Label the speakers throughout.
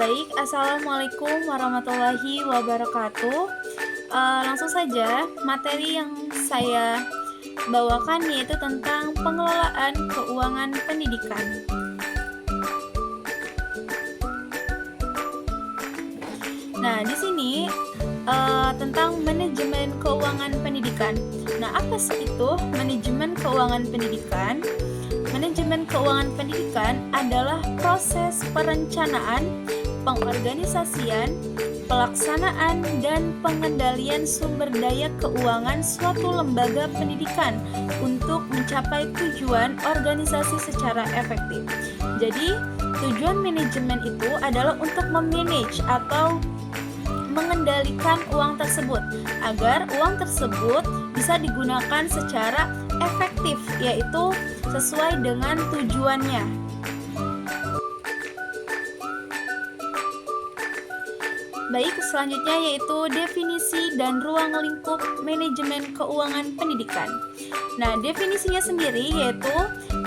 Speaker 1: Baik, Assalamualaikum warahmatullahi wabarakatuh. Langsung saja, materi yang saya bawakan yaitu tentang pengelolaan keuangan pendidikan. Nah, di sini tentang manajemen keuangan pendidikan. Nah, apa sih itu manajemen keuangan pendidikan? Manajemen keuangan pendidikan adalah proses perencanaan, pengorganisasian, pelaksanaan, dan pengendalian sumber daya keuangan suatu lembaga pendidikan untuk mencapai tujuan organisasi secara efektif. Jadi, tujuan manajemen itu adalah untuk memanage atau mengendalikan uang tersebut agar uang tersebut bisa digunakan secara efektif, yaitu sesuai dengan tujuannya. Baik, selanjutnya yaitu definisi dan ruang lingkup manajemen keuangan pendidikan. Nah, definisinya sendiri yaitu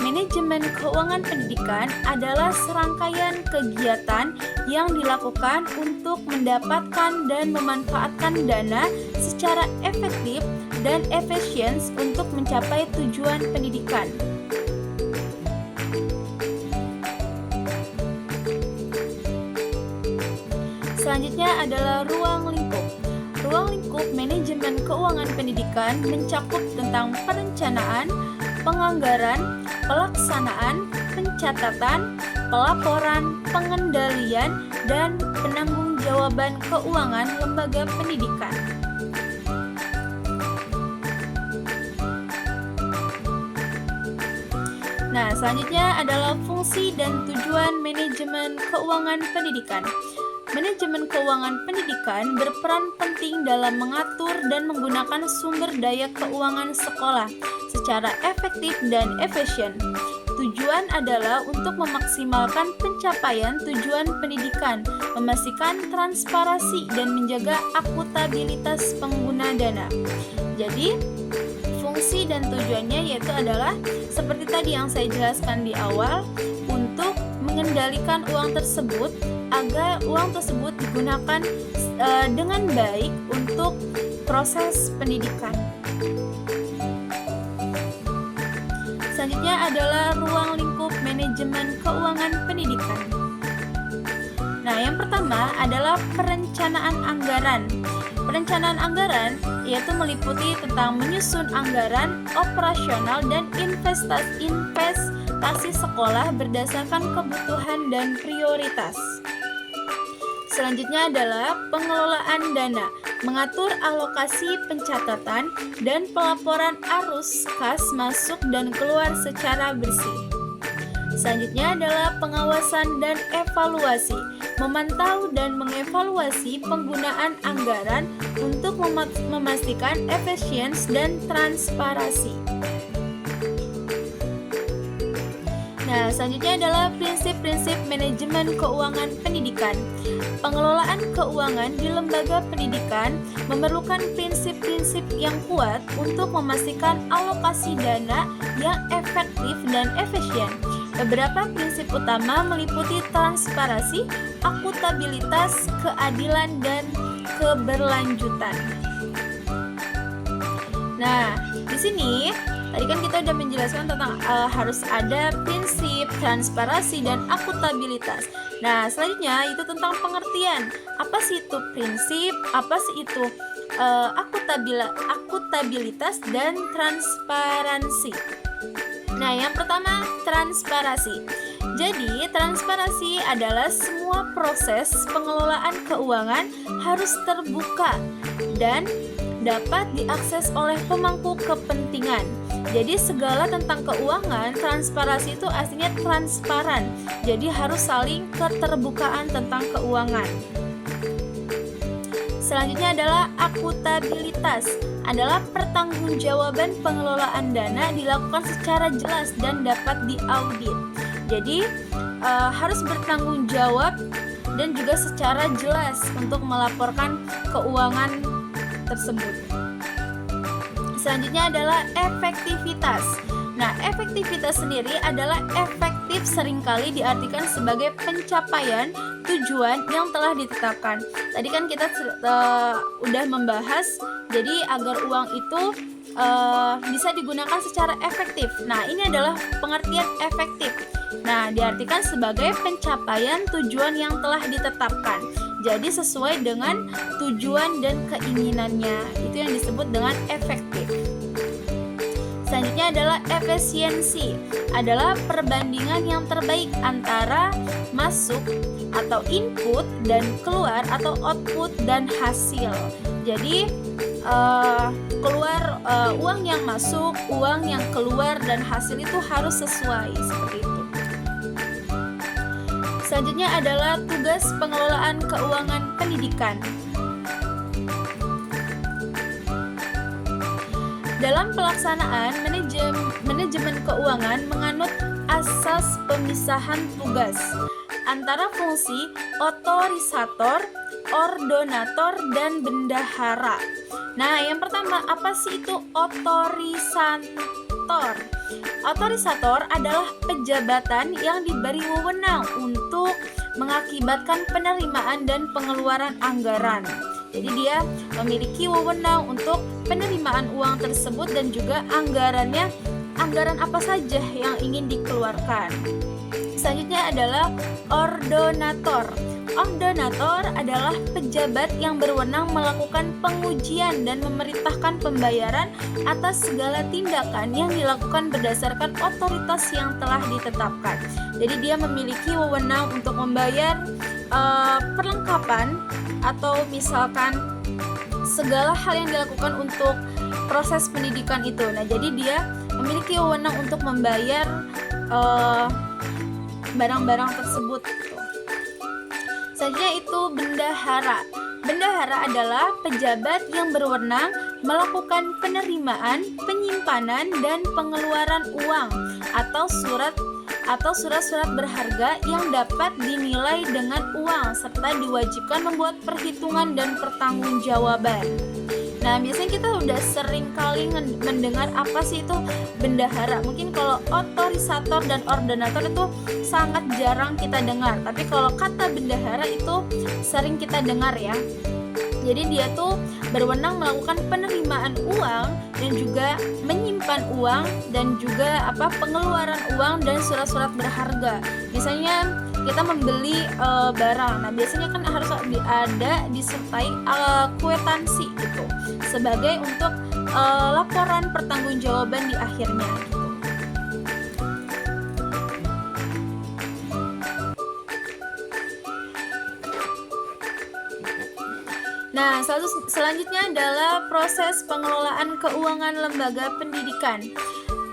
Speaker 1: manajemen keuangan pendidikan adalah serangkaian kegiatan yang dilakukan untuk mendapatkan dan memanfaatkan dana secara efektif dan efisien untuk mencapai tujuan pendidikan. Selanjutnya adalah ruang lingkup. Ruang lingkup manajemen keuangan pendidikan mencakup tentang perencanaan, penganggaran, pelaksanaan, pencatatan, pelaporan, pengendalian, dan penanggung-jawaban keuangan lembaga pendidikan. Nah, selanjutnya adalah fungsi dan tujuan manajemen keuangan pendidikan. Manajemen keuangan pendidikan berperan penting dalam mengatur dan menggunakan sumber daya keuangan sekolah secara efektif dan efisien. Tujuan adalah untuk memaksimalkan pencapaian tujuan pendidikan, memastikan transparansi dan menjaga akuntabilitas pengguna dana. Jadi, fungsi dan tujuannya yaitu adalah seperti tadi yang saya jelaskan di awal, untuk mengendalikan uang tersebut agar uang tersebut digunakan dengan baik untuk proses pendidikan. Selanjutnya adalah ruang lingkup manajemen keuangan pendidikan. Nah, yang pertama adalah perencanaan anggaran. Perencanaan anggaran yaitu meliputi tentang menyusun anggaran operasional dan investasi sekolah berdasarkan kebutuhan dan prioritas. Selanjutnya adalah pengelolaan dana, mengatur alokasi pencatatan dan pelaporan arus kas masuk dan keluar secara bersih. Selanjutnya adalah pengawasan dan evaluasi, memantau dan mengevaluasi penggunaan anggaran untuk memastikan efisiensi dan transparansi. Nah, selanjutnya adalah prinsip-prinsip manajemen keuangan pendidikan. Pengelolaan keuangan di lembaga pendidikan memerlukan prinsip-prinsip yang kuat untuk memastikan alokasi dana yang efektif dan efisien. Beberapa prinsip utama meliputi transparansi, akuntabilitas, keadilan, dan keberlanjutan. Nah, di sini tadi kan kita udah menjelaskan tentang harus ada prinsip, transparansi, dan akuntabilitas. Nah, selanjutnya itu tentang pengertian. Apa sih itu prinsip? Apa sih itu akuntabilitas dan transparansi? Nah, yang pertama, transparansi. Jadi, transparansi adalah semua proses pengelolaan keuangan harus terbuka dan dapat diakses oleh pemangku kepentingan. Jadi, segala tentang keuangan, transparansi itu artinya transparan. Jadi, harus saling keterbukaan tentang keuangan. Selanjutnya adalah akuntabilitas, adalah pertanggungjawaban pengelolaan dana dilakukan secara jelas dan dapat diaudit. Jadi harus bertanggung jawab dan juga secara jelas untuk melaporkan keuangan tersebut. Selanjutnya adalah efektivitas. Nah, efektivitas sendiri adalah efektif seringkali diartikan sebagai pencapaian tujuan yang telah ditetapkan. Tadi kan kita udah membahas, jadi agar uang itu bisa digunakan secara efektif. Nah, ini adalah pengertian efektif. Nah, diartikan sebagai pencapaian tujuan yang telah ditetapkan. Jadi sesuai dengan tujuan dan keinginannya. Itu yang disebut dengan efektif. Selanjutnya adalah efisiensi, adalah perbandingan yang terbaik antara masuk atau input dan keluar atau output dan hasil. Jadi keluar uang yang masuk, uang yang keluar, dan hasil itu harus sesuai seperti itu. Selanjutnya adalah tugas pengelolaan keuangan pendidikan. Dalam pelaksanaan manajemen keuangan menganut asas pemisahan tugas antara fungsi otorisator, ordonator, dan bendahara. Nah, yang pertama, apa sih itu otorisator? Otorisator adalah pejabatan yang diberi wewenang untuk mengakibatkan penerimaan dan pengeluaran anggaran. Jadi dia memiliki wewenang untuk penerimaan uang tersebut dan juga anggarannya, anggaran apa saja yang ingin dikeluarkan. Selanjutnya adalah ordonator. Ordonator adalah pejabat yang berwenang melakukan pengujian dan memerintahkan pembayaran atas segala tindakan yang dilakukan berdasarkan otoritas yang telah ditetapkan. Jadi dia memiliki wewenang untuk membayar perlengkapan atau misalkan segala hal yang dilakukan untuk proses pendidikan itu. Nah, jadi dia memiliki wewenang untuk membayar barang-barang tersebut. Selanjutnya itu bendahara. Bendahara adalah pejabat yang berwenang melakukan penerimaan, penyimpanan, dan pengeluaran uang atau surat-surat berharga yang dapat dinilai dengan uang serta diwajibkan membuat perhitungan dan pertanggungjawaban. Nah, biasanya kita udah sering kali mendengar apa sih itu bendahara. Mungkin kalau otorisator dan ordonator itu sangat jarang kita dengar, tapi kalau kata bendahara itu sering kita dengar ya. Jadi dia tuh berwenang melakukan penerimaan uang dan juga menyimpan uang dan juga pengeluaran uang dan surat-surat berharga. Misalnya kita membeli barang, nah biasanya kan harus ada disertai kwitansi gitu sebagai untuk laporan pertanggungjawaban di akhirnya gitu. Nah, selanjutnya adalah proses pengelolaan keuangan lembaga pendidikan.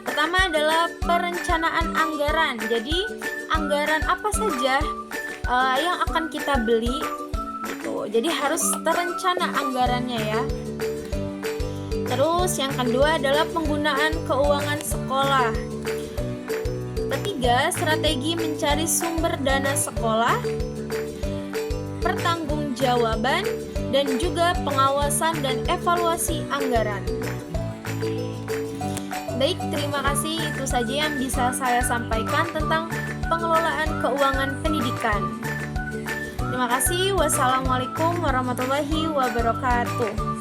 Speaker 1: Pertama adalah perencanaan anggaran. Jadi, anggaran apa saja yang akan kita beli gitu. Jadi harus terencana anggarannya ya. Terus yang kedua adalah penggunaan keuangan sekolah. Ketiga, strategi mencari sumber dana sekolah, pertanggungjawaban, dan juga pengawasan dan evaluasi anggaran. Baik, terima kasih. Itu saja yang bisa saya sampaikan tentang pengelolaan keuangan pendidikan. Terima kasih. Wassalamualaikum warahmatullahi wabarakatuh.